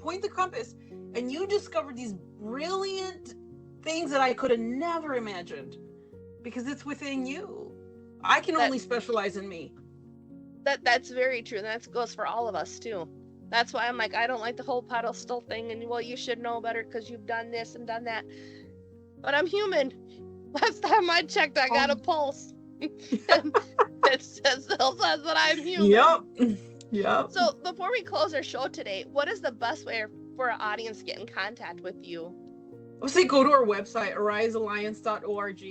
point the compass. And you discovered these brilliant things that I could have never imagined because it's within you. I can only specialize in me. That's very true. And that goes for all of us too. That's why I'm like, I don't like the whole pedestal thing. And well, you should know better because you've done this and done that. But I'm human. Last time I checked, I got a pulse. It still says that I'm human. Yep. So before we close our show today, what is the best way for our audience to get in contact with you? I would say go to our website, arisealliance.org.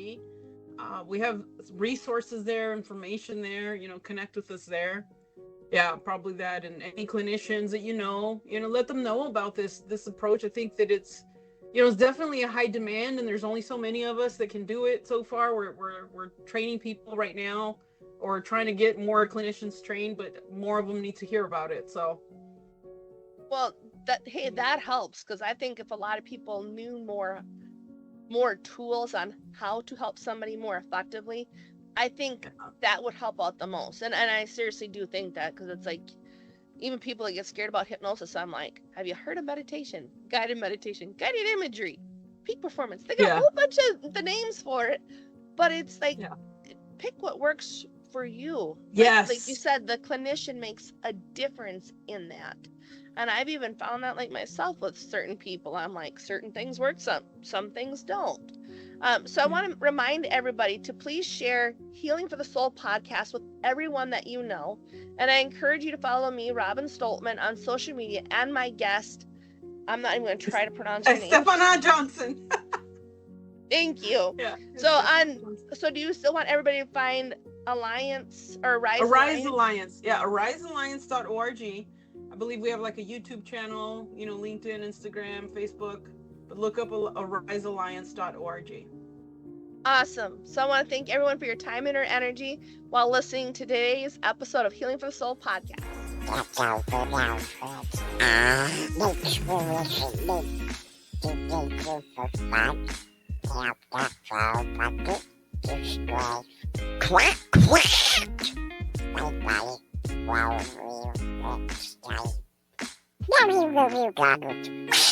We have resources there, information there, connect with us there. Yeah, probably that. And any clinicians that let them know about this approach. I think that it's definitely a high demand, and there's only so many of us that can do it so far. We're training people right now, or trying to get more clinicians trained, but more of them need to hear about it. So, well, that helps, because I think if a lot of people knew more tools on how to help somebody more effectively, I think that would help out the most. And I seriously do think that, because it's like, even people that get scared about hypnosis, I'm like, have you heard of meditation, guided imagery, peak performance? They got a whole bunch of the names for it, but it's like, pick what works for you. Yes. Like you said, the clinician makes a difference in that. And I've even found that like myself with certain people. I'm like, certain things work, some things don't. So I want to remind everybody to please share Healing for the Soul podcast with everyone that you know. And I encourage you to follow me, Robin Stoltman, on social media, and my guest. I'm not even going to try to pronounce your name. Estefana Johnson. Thank you. Yeah. So do you still want everybody to find Alliance or Arise Alliance? Yeah, AriseAlliance.org. I believe we have like a YouTube channel, LinkedIn, Instagram, Facebook, but look up AriseAlliance.org. Awesome. So I want to thank everyone for your time and your energy while listening to today's episode of Healing for the Soul podcast. That's all for now, folks. Thanks for listening. Thank you for fun. Tap that follow button. Subscribe. Quack, quack. Bye-bye. Wow, next time. Now you got it.